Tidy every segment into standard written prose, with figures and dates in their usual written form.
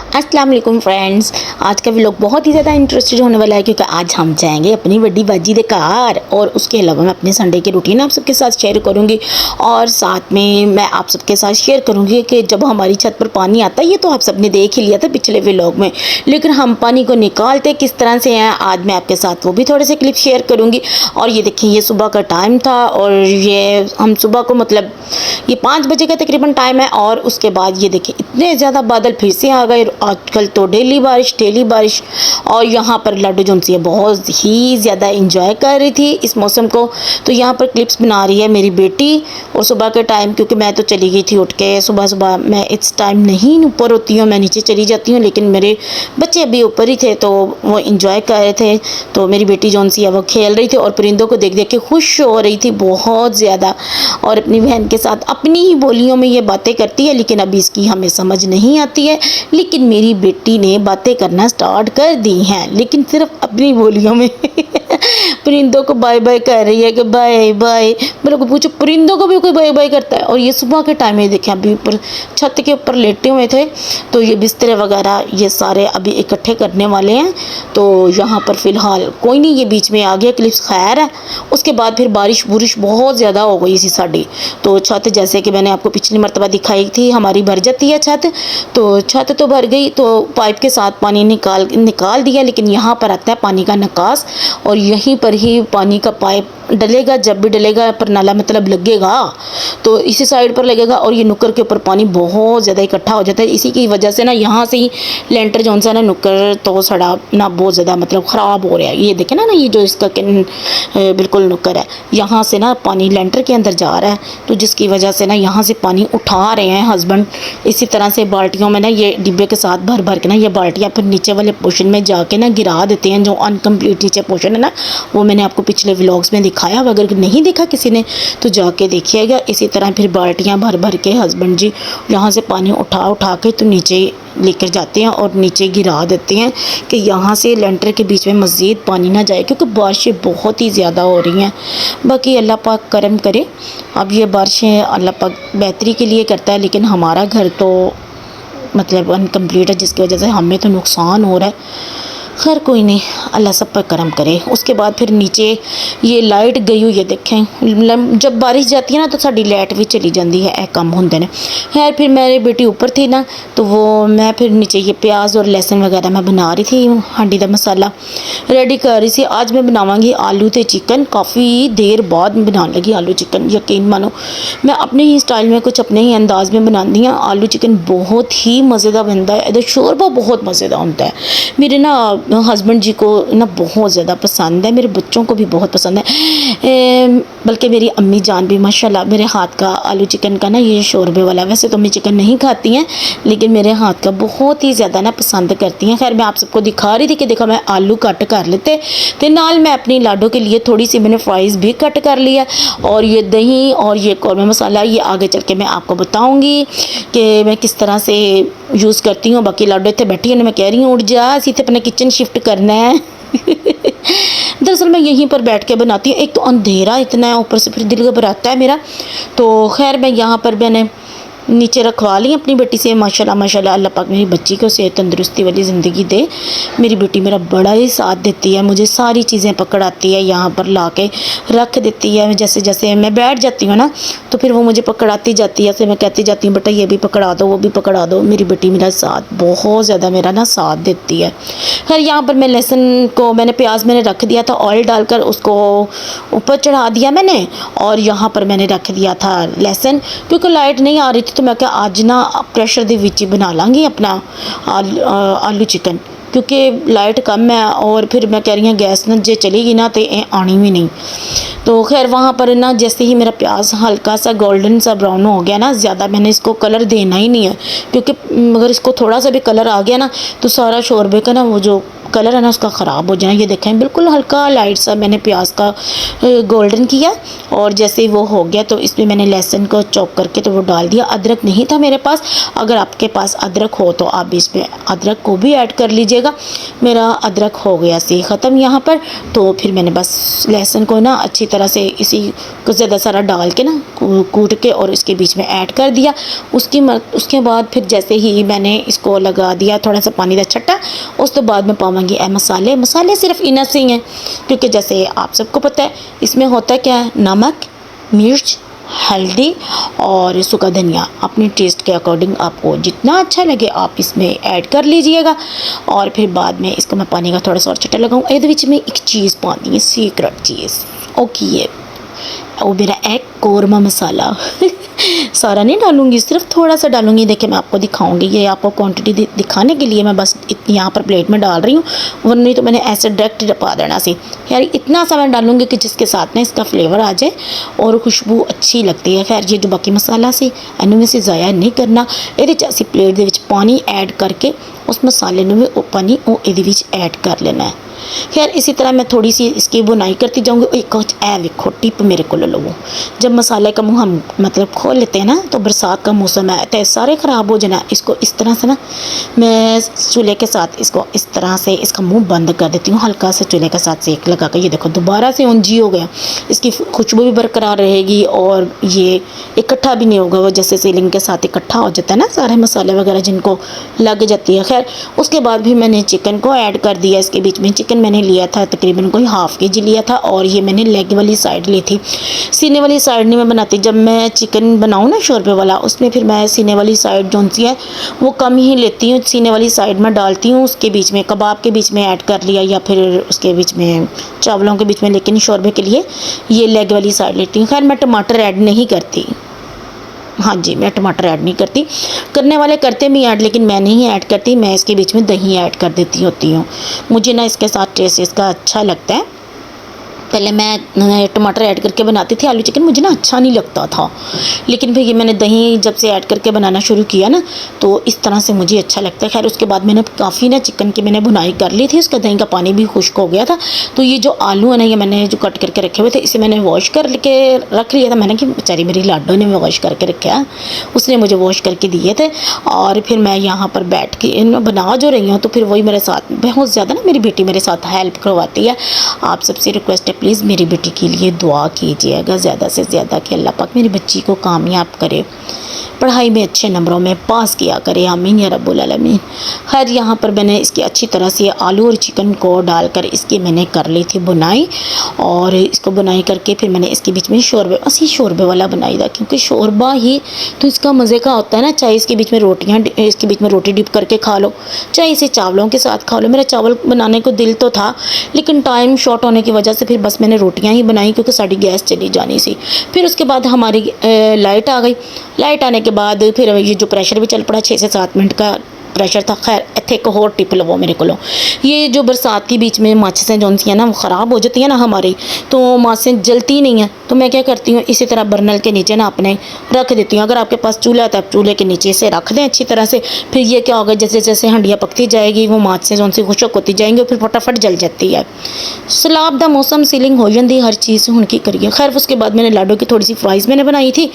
अस्सलाम वालेकुम फ्रेंड्स। आज का व्लॉग बहुत ही ज़्यादा इंटरेस्टेड होने वाला है क्योंकि आज हम जाएंगे अपनी बड़ी बाजी दे घर और उसके अलावा मैं अपने संडे की रूटीन आप सबके साथ शेयर करूंगी और साथ में मैं आप सबके साथ शेयर करूंगी कि जब हमारी छत पर पानी आता है, ये तो आप सबने देख ही लिया था पिछले व्लॉग में, लेकिन हम पानी को निकालते किस तरह से हैं आज मैं आपके साथ वो भी थोड़े से क्लिप शेयर करूँगी। और ये देखिए, ये सुबह का टाइम था और ये हम सुबह को मतलब ये 5 बजे का तकरीबन टाइम है। और उसके बाद ये देखिए इतने ज़्यादा बादल फिर से आ गए। आजकल तो डेली बारिश और यहाँ पर लाडो जोनसी है बहुत ही ज़्यादा इंजॉय कर रही थी इस मौसम को। तो यहाँ पर क्लिप्स बना रही है मेरी बेटी और सुबह के टाइम, क्योंकि मैं तो चली गई थी उठ के सुबह मैं इस टाइम नहीं ऊपर होती हूँ, मैं नीचे चली जाती हूँ, लेकिन मेरे बच्चे अभी ऊपर ही थे तो वो इंजॉय कर रहे थे। तो मेरी बेटी जोनसी है वो खेल रही थी और परिंदों को देख देख के खुश हो रही थी बहुत ज़्यादा और अपनी बहन के साथ अपनी ही बोलियों में ये बातें करती है, लेकिन अभी इसकी हमें समझ नहीं आती है। लेकिन मेरी बेटी ने बातें करना स्टार्ट कर दी हैं, लेकिन सिर्फ अपनी बोलियों में परिंदों को बाय बाय कर रही है कि बाय बाय। मेरे को पूछो परिंदों को भी कोई बाय बाय करता है। और ये सुबह के टाइम में देखें अभी ऊपर छत के ऊपर लेटे हुए थे, तो ये बिस्तर वगैरह ये सारे अभी इकट्ठे करने वाले हैं। तो यहाँ पर फ़िलहाल कोई नहीं, ये बीच में आ गया क्लिप्स, खैर है। उसके बाद फिर बारिश बहुत ज़्यादा हो गई थी साड़ी, तो छत जैसे कि मैंने आपको पिछली मरतबा दिखाई थी हमारी भर जाती है छत, तो छत तो भर गई तो पाइप के साथ पानी निकाल दिया। लेकिन यहाँ पर आता है पानी का निकास और यहीं पर ही पानी का पाइप डलेगा, जब भी डलेगा पर नाला मतलब लगेगा तो इसी साइड पर लगेगा और ये नुक्कर के ऊपर पानी बहुत ज़्यादा इकट्ठा हो जाता है। इसी की वजह से ना यहाँ से ही लेंटर जो सा ना नुक्कर तो सड़ा ना बहुत ज़्यादा मतलब ख़राब हो रहा है। ये देखे ना ये जो इसका बिल्कुल नुक्कर है, यहाँ से ना पानी लेंटर के अंदर जा रहा है, तो जिसकी वजह से ना यहाँ से पानी उठा रहे हैं हस्बैंड। इसी तरह से बाल्टियों में ना ये डिब्बे के साथ भर के ना ये बाल्टियाँ फिर नीचे वाले पोर्शन में जाके ना गिरा देते हैं। जो अनकम्प्लीट नीचे पोर्शन है ना वो मैंने आपको पिछले व्लॉग्स में दिखाया, अगर नहीं देखा किसी ने तो जाके देखिएगा। इसी तरह फिर बाल्टियाँ भर के हस्बैंड जी यहाँ से पानी उठा के तो नीचे लेकर जाते हैं और नीचे गिरा देते हैं कि यहाँ से लेंटर के बीच में मज़ीद पानी ना जाए, क्योंकि बारिशें बहुत ही ज़्यादा हो रही हैं। बाकी अल्लाह पाक करम करे, अब ये बारिशें अल्लाह पाक बेहतरी के लिए करता है, लेकिन हमारा घर तो मतलब अनकम्प्लीट है जिसकी वजह से हमें तो नुकसान हो रहा है। खैर कोई नहीं, अल्लाह सब पर करम करे। उसके बाद फिर नीचे ये लाइट गई हुई है, देखें जब बारिश जाती है ना तो साड़ी लाइट भी चली जाती है, कम होंगे ने। खैर फिर मेरी बेटी ऊपर थी ना तो वो मैं फिर नीचे ये प्याज और लहसुन वगैरह मैं बना रही थी, हांडी का मसाला रेडी कर रही थी। आज मैं बनावांगी आलू ते चिकन, काफ़ी देर बाद बनाने लगी आलू चिकन, यकीन मानो मैं अपने ही स्टाइल में कुछ अपने ही अंदाज में बनाती हूँ। आलू चिकन बहुत ही मज़ेदार बनता है, इधर शोरबा बहुत मज़ेदार होता है। मेरे ना हस्बैंड जी को ना बहुत ज़्यादा पसंद है, मेरे बच्चों को भी बहुत पसंद है, बल्कि मेरी अम्मी जान भी माशाल्लाह मेरे हाथ का आलू चिकन का ना ये शोरबे वाला, वैसे तो अम्मी चिकन नहीं खाती हैं लेकिन मेरे हाथ का बहुत ही ज़्यादा ना पसंद करती हैं। खैर मैं आप सबको दिखा रही थी कि देखो मैं आलू कट कर लेते तो नाल मैं अपनी लाडो के लिए थोड़ी सी मैंने फ्राइज़ भी कट कर लिया और ये दही और ये कौरमा मसाला ये आगे चल के मैं आपको बताऊँगी कि मैं किस तरह से यूज़ करती हूँ। बाकी लाडो इतने बैठी है, मैं कह रही हूँ उठ जा, इसी अपने किचन शिफ्ट करना है। दरअसल मैं यहीं पर बैठ के बनाती हूँ, एक तो अंधेरा इतना है ऊपर से फिर दिल घबराता है मेरा। तो खैर मैं यहाँ पर मैंने नीचे रखवा ली अपनी बेटी से, माशाल्लाह अल्लाह पाक मेरी बच्ची को सेहत तंदुरुस्ती वाली ज़िंदगी दे। मेरी बेटी मेरा बड़ा ही साथ देती है, मुझे सारी चीज़ें पकड़ाती है, यहाँ पर ला के रख देती है। जैसे जैसे मैं बैठ जाती हूँ ना तो फिर वो मुझे पकड़ाती जाती है, मैं कहती जाती हूँ बेटा ये भी पकड़ा दो वो भी पकड़ा दो। मेरी बेटी मेरा साथ बहुत ज़्यादा मेरा ना साथ देती है। खैर यहाँ पर मैं लहसुन को प्याज मैंने रख दिया था, ऑयल डालकर उसको ऊपर चढ़ा दिया मैंने और यहाँ पर मैंने रख दिया था लहसुन, क्योंकि लाइट नहीं आ रही थी तो मैं क्या आज ना प्रेशर दे विच ही बना लांगी अपना आलू चिकन, क्योंकि लाइट कम है और फिर मैं कह रही हूँ गैस ना जे चलेगी ना तो आनी भी नहीं। तो खैर वहाँ पर ना जैसे ही मेरा प्याज हल्का सा गोल्डन सा ब्राउन हो गया ना, ज़्यादा मैंने इसको कलर देना ही नहीं है, क्योंकि अगर इसको थोड़ा सा भी कलर आ गया ना तो सारा शोरबे का ना वो जो कलर है ना उसका ख़राब हो जाए। ये देखें बिल्कुल हल्का लाइट सा मैंने प्याज का गोल्डन किया, और जैसे ही वो हो गया तो इसमें मैंने लहसुन को चॉप करके तो वो डाल दिया। अदरक नहीं था मेरे पास, अगर आपके पास अदरक हो तो आप इसमें अदरक को भी ऐड कर लीजिएगा। मेरा अदरक हो गया सी ख़त्म यहाँ पर। तो फिर मैंने बस लहसुन को ना अच्छी तरह से इसी को ज़्यादा सारा डाल के ना कूट के और इसके बीच में ऐड कर दिया। उसके बाद फिर जैसे ही मैंने इसको लगा दिया थोड़ा सा पानी का छट्टा, उस तो बाद में पाऊँगी मसाले सिर्फ इनफ से ही हैं, क्योंकि जैसे आप सबको पता है इसमें होता है क्या है, नमक, मिर्च, हल्दी और सूखा धनिया। अपने टेस्ट के अकॉर्डिंग आपको जितना अच्छा लगे आप इसमें ऐड कर लीजिएगा। और फिर बाद में इसको मैं पानी का थोड़ा सा और छट्टा लगाऊँ। ਇਹਦੇ ਵਿੱਚ मैं एक चीज़ पाती है, सीक्रेट चीज़, ओके वो मेरा एग कोरमा मसाला सारा नहीं डालूंगी, सिर्फ थोड़ा सा डालूंगी। देखिए मैं आपको दिखाऊंगी, ये आपको क्वांटिटी दिखाने के लिए मैं बस यहाँ पर प्लेट में डाल रही हूँ, वरना तो मैंने ऐसे डायरेक्ट पा देना सी। यार इतना सा मैं डालूंगी कि जिसके साथ में इसका फ्लेवर आ जाए और खुशबू अच्छी लगती है। खैर ये जो बाकी मसाला से इन्होंने से ज़ाया नहीं करना। ये असी प्लेट के विच पानी ऐड करके उस मसाले में भी पानी वो ये ऐड कर लेना है। खैर इसी तरह मैं थोड़ी सी इसकी बुनाई करती जाऊँगी। एक देखो टिप मेरे को लो, जब मसाले का मुँह हम मतलब खोल लेते हैं ना तो बरसात का मौसम है तो सारे ख़राब हो जाना। इसको इस तरह से ना मैं चूल्हे के साथ इसको इस तरह से इसका मुंह बंद कर देती हूँ, हल्का से चूल्हे के साथ सेक लगा कर। ये देखो दोबारा से ऊंजी हो गया, इसकी खुशबू भी बरकरार रहेगी और ये इकट्ठा भी नहीं होगा। वो जैसे सीलिंग के साथ इकट्ठा हो जाता है ना सारे मसाले वगैरह जिनको लग जाती है। खैर उसके बाद भी मैंने चिकन को ऐड कर दिया इसके बीच में। चिकन मैंने लिया था तकरीबन कोई हाफ़ kg लिया था, और ये मैंने लेग वाली साइड ली थी, सीने वाली साइड नहीं मैं बनाती। जब मैं चिकन बनाऊँ ना शोरबे वाला, उसमें फिर मैं सीने वाली साइड जो सी है वो कम ही लेती हूँ, सीने वाली साइड में डालती हूँ। उसके बीच में कबाब के बीच में ऐड कर लिया या फिर उसके बीच में चावलों के बीच में, लेकिन शोरबे के लिए ये लेग वाली साइड लेती हूँ। खैर मैं टमाटर ऐड नहीं करती, हाँ जी मैं टमाटर ऐड नहीं करती, करने वाले करते भी ऐड, लेकिन मैं नहीं ऐड करती। मैं इसके बीच में दही ऐड कर देती होती हूँ, मुझे ना इसके साथ टेस्ट इसका अच्छा लगता है। पहले मैं टमाटर ऐड करके बनाती थी आलू चिकन, मुझे ना अच्छा नहीं लगता था, लेकिन फिर ये मैंने दही जब से ऐड करके बनाना शुरू किया ना तो इस तरह से मुझे अच्छा लगता है। खैर उसके बाद मैंने काफ़ी ना चिकन की मैंने भुनाई कर ली थी, उसका दही का पानी भी खुश्क हो गया था। तो ये जो आलू है ना ये मैंने जो कट करके रखे हुए थे इसे मैंने वॉश करके रख लिया था। मैंने कि बेचारी मेरी लाडो ने वॉश करके रखा, उसने मुझे वॉश करके दिए थे। और फिर मैं यहाँ पर बैठ के बना जो रही हूँ तो फिर वही मेरे साथ बहुत ज़्यादा ना मेरी बेटी मेरे साथ हेल्प करवाती है। आप सबसे रिक्वेस्ट है प्लीज़ मेरी बेटी के लिए दुआ कीजिएगा ज़्यादा से ज़्यादा कि अल्लाह पाक मेरी बच्ची को कामयाब करे, पढ़ाई में अच्छे नंबरों में पास किया करे, आमीन या रब्बुल आलमीन। खैर यहाँ पर मैंने इसकी अच्छी तरह से आलू और चिकन को डालकर इसकी मैंने कर ली थी बुनाई, और इसको बुनाई करके फिर मैंने इसके बीच में शोरबे वाला बनाई था, क्योंकि शोरबा ही तो इसका मज़े का होता है ना। चाहे इसके बीच में रोटियाँ इसके बीच में रोटी डिप करके खा लो, चाहे इसे चावलों के साथ खा लो। मेरा चावल बनाने को दिल तो था लेकिन टाइम शॉर्ट होने की वजह से फिर बस मैंने रोटियाँ ही बनाई, क्योंकि साड़ी गैस चली जानी सी। फिर उसके बाद हमारी लाइट आ गई। लाइट आने के बाद फिर ये जो प्रेशर भी चल पड़ा 6 से 7 मिनट का प्रेशर था। खैर इतने एक होर टिप लवो मेरे को, ये जो बरसात के बीच में माचिसें जो सी हैं ना वो ख़राब हो जाती हैं ना हमारी, तो माचिसें जलती नहीं हैं। तो मैं क्या करती हूँ इसी तरह बर्नल के नीचे ना अपने रख देती हूँ। अगर आपके पास चूल्हा है तो आप चूल्हे के नीचे से रख दें अच्छी तरह से। फिर ये क्या होगा जैसे जैसे हंडियाँ पकती जाएगी वो माचिसें जो सी खुशक होती जाएंगी और फिर फटाफट जल जाती है। सलाब दा मौसम सीलिंग हो जाती हर चीज़ हुण की करिए। खैर उसके बाद मैंने लाडो की थोड़ी सी फ्राइज़ मैंने बनाई थी,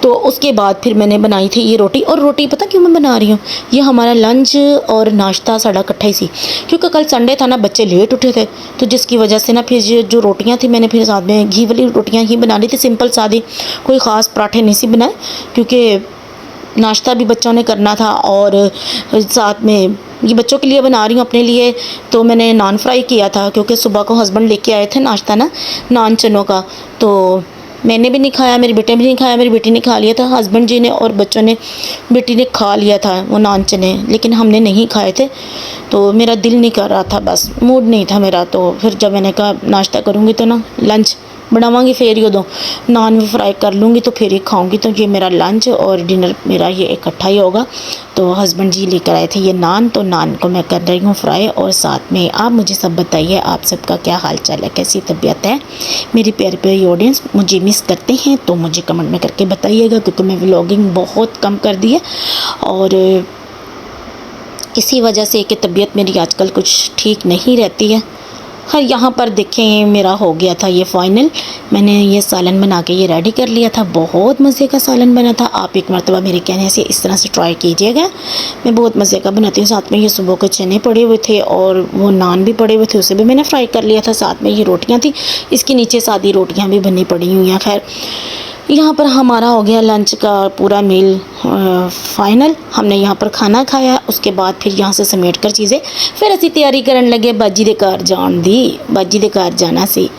तो उसके बाद फिर मैंने बनाई थी ये रोटी। और रोटी पता क्यों मैं बना रही हूँ, ये हमारा लंच और नाश्ता साढ़ा इकट्ठा ही सी, क्योंकि कल संडे था ना, बच्चे लेट उठे थे, तो जिसकी वजह से ना फिर ये जो रोटियां थी मैंने फिर साथ में घी वाली रोटियां ही बना ली थी, सिंपल सादी, कोई ख़ास पराठे नहीं सी बनाए, क्योंकि नाश्ता भी बच्चों ने करना था और साथ में ये बच्चों के लिए बना रही हूँ अपने लिए। तो मैंने नान फ्राई किया था, क्योंकि सुबह को हस्बैंड लेके आए थे नाश्ता ना नान चनों का, तो मैंने भी नहीं खाया, मेरे बेटे भी नहीं खाया, मेरी बेटी ने खा लिया था, हस्बैंड जी ने और बच्चों ने बेटी ने खा लिया था वो नान चने, लेकिन हमने नहीं खाए थे। तो मेरा दिल नहीं कर रहा था, बस मूड नहीं था मेरा। तो फिर जब मैंने कहा नाश्ता करूँगी तो ना लंच बनावांगी, फिर ही उदों नान भी फ्राई कर लूँगी तो फिर ही खाऊंगी। तो ये मेरा लंच और डिनर मेरा ये इकट्ठा ही होगा। तो हस्बैंड जी लेकर आए थे ये नान, तो नान को मैं कर रही हूँ फ्राई। और साथ में आप मुझे सब बताइए आप सबका क्या हाल चाल है, कैसी तबीयत है। मेरी प्यारी प्यारी ऑडियंस मुझे मिस करते हैं तो मुझे कमेंट में करके बताइएगा, क्योंकि मैं व्लॉगिंग बहुत कम कर दी है और इसी वजह से कि तबीयत मेरी आजकल कुछ ठीक नहीं रहती है। हाँ, यहाँ पर देखें मेरा हो गया था ये फ़ाइनल। मैंने ये सालन बना के ये रेडी कर लिया था। बहुत मज़े का सालन बना था। आप एक मरतबा मेरे कहने से इस तरह से ट्राई कीजिएगा। मैं बहुत मज़े का बनाती हूँ। साथ में ये सुबह के चने पड़े हुए थे और वो नान भी पड़े हुए थे, उसे भी मैंने फ्राई कर लिया था। साथ में ये रोटियाँ थी, इसके नीचे सादी रोटियाँ भी बनी पड़ी हुई हैं। खैर, यहाँ पर हमारा हो गया लंच का पूरा मील फाइनल। हमने यहाँ पर खाना खाया, उसके बाद फिर यहाँ से समेट कर चीज़ें फिर असी तैयारी करने लगे बाजी दे घर जान दी। बाजी दे घर जाना सी।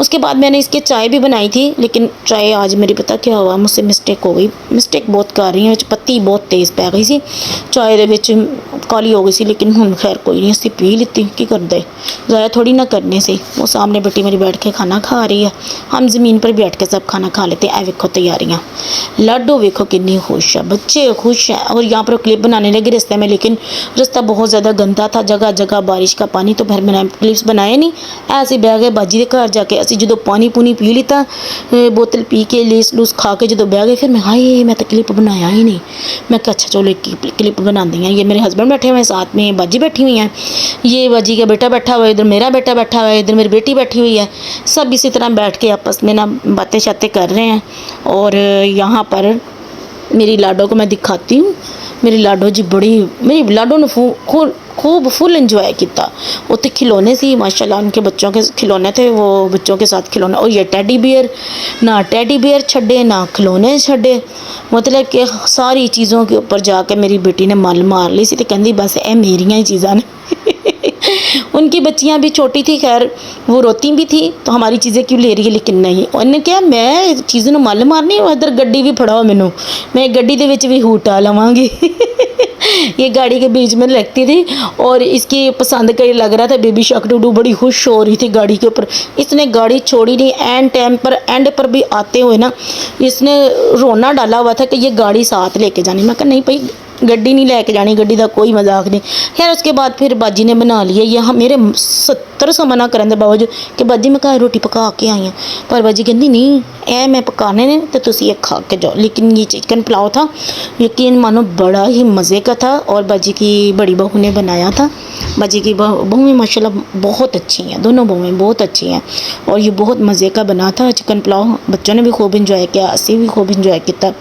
उसके बाद मैंने इसके चाय भी बनाई थी, लेकिन चाय आज मेरी पता क्या हुआ, मुझसे मिस्टेक हो गई। मिस्टेक बहुत कर रही हूँ, पत्ती बहुत तेज़ पै गई सी चाय दे विच, काली हो गई सी। लेकिन हुण खैर कोई नहीं, असी पी लीती। की करदे ज़ाया थोड़ी ना करने से। वो सामने बेटी मेरी बैठ के खाना खा रही है, हम ज़मीन पर बैठ के सब खाना खा लेते हैं। देखो तैयारियाँ, लाडो देखो कितनी खुश है, बच्चे खुश हैं। और यहाँ पर क्लिप बनाने लगे रास्ते में, लेकिन रास्ता बहुत ज़्यादा गंदा था, जगह जगह बारिश का पानी। तो फिर मैंने क्लिप्स बनाए नहीं, ऐसे बह गए बाजी के घर जाके। असी जो पानी पूनी पी लीता, बोतल पी के लेस लूस खा के जो बह गए, फिर मैं हाय मैं तो क्लिप बनाया ही नहीं। मैं कहा अच्छा चलो एक क्लिप बना दी हैं। ये मेरे हस्बैंड बैठे हुए हैं, साथ में बाजी बैठी हुई हैं, ये बाजी का बेटा बैठा हुआ है, इधर मेरा बेटा बैठा हुआ है, इधर मेरी बेटी बैठी हुई है। सब इसी तरह बैठ के आपस में ना बातें शातें कर रहे हैं। और यहाँ पर मेरी लाडो को मैं दिखाती हूँ। मेरी लाडो जी मेरी लाडो ने खूब फुल इंजॉय किया। उत्ते खिलौने सी माशाल्लाह, उनके बच्चों के खिलौने थे, वो बच्चों के साथ खिलौने। और ये टेडी बियर, ना टेडी बियर छड़े ना खिलौने छड़े, मतलब कि सारी चीज़ों के ऊपर जाके मेरी बेटी ने मल मार ली सी। तो कहती बस ये मेरियां ही चीज़ां ने। उनकी बच्चियां भी छोटी थी, खैर वो रोती भी थी तो हमारी चीज़ें क्यों ले रही है। लेकिन नहीं, उन्हें क्या मैं चीज़ों में मल मारनी, इधर गड्डी भी फड़ाओ मैनू, मैं गड्डी दे विच भी हूटा लवांगी। ये गाड़ी के बीच में लगती थी और इसकी पसंद का लग रहा था। बेबी शार्क डूडू बड़ी खुश हो रही थी गाड़ी के ऊपर। इसने गाड़ी छोड़ी नहीं, एंड पर भी आते हुए ना इसने रोना डाला हुआ था कि ये गाड़ी साथ लेके जानी। मैं कहा नहीं भाई गड्डी नहीं लेके जानी, गड्डी का कोई मजाक नहीं। खैर उसके बाद फिर बाजी ने बना लिया। यहाँ मेरे 70 मना करन दे बावजूद कि बाजी मैं घर रोटी पका के आई हूँ, पर बाजी कहती नहीं ए मैं पकाने ने तो तुसी ये खा के जाओ। लेकिन ये चिकन पुलाव था, यकीन मानो बड़ा ही मज़े का था। और बाजी की बड़ी बहू ने बनाया था। बाजी की बहुएं माशाल्लाह बहुत अच्छी हैं, दोनों बहुएं बहुत अच्छी हैं। और ये बहुत मज़े का बना था चिकन पुलाव। बच्चों ने भी खूब इंजॉय किया, असी भी खूब इंजॉय किया।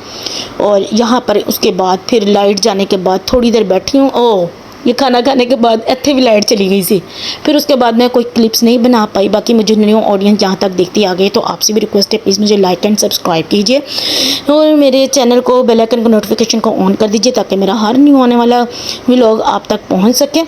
और यहाँ पर उसके बाद फिर लाइट जाने के बाद थोड़ी देर बैठी हूँ। ओ ये खाना खाने के बाद इतने भी लाइट चली गई सी। फिर उसके बाद मैं कोई क्लिप्स नहीं बना पाई। बाकी मुझे न्यू ऑडियंस जहाँ तक देखती आ गई, तो आपसे भी रिक्वेस्ट है प्लीज़ मुझे लाइक एंड सब्सक्राइब कीजिए और मेरे चैनल को बेल आइकन को नोटिफिकेशन को ऑन कर दीजिए, ताकि मेरा हर न्यू आने वाला व्लॉग आप तक पहुँच सके।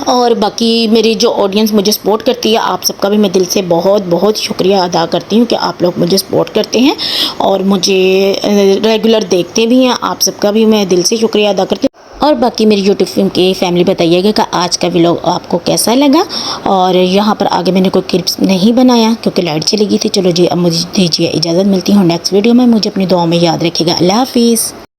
और बाकी मेरी जो ऑडियंस मुझे सपोर्ट करती है, आप सबका भी मैं दिल से बहुत बहुत शुक्रिया अदा करती हूँ कि आप लोग मुझे सपोर्ट करते हैं और मुझे रेगुलर देखते भी हैं। आप सबका भी मैं दिल से शुक्रिया अदा करती हूँ। और बाकी मेरी यूट्यूब फिल्म की फैमिली बताइएगा कि आज का व्लॉग आपको कैसा लगा। और यहाँ पर आगे मैंने कोई क्लिप्स नहीं बनाया क्योंकि लाइट चली गई थी। चलो जी अब मुझे दीजिए इजाज़त, मिलती हूँ नेक्स्ट वीडियो में। मुझे अपनी दुआओं में याद रखिएगा। अल्लाह हाफिज़।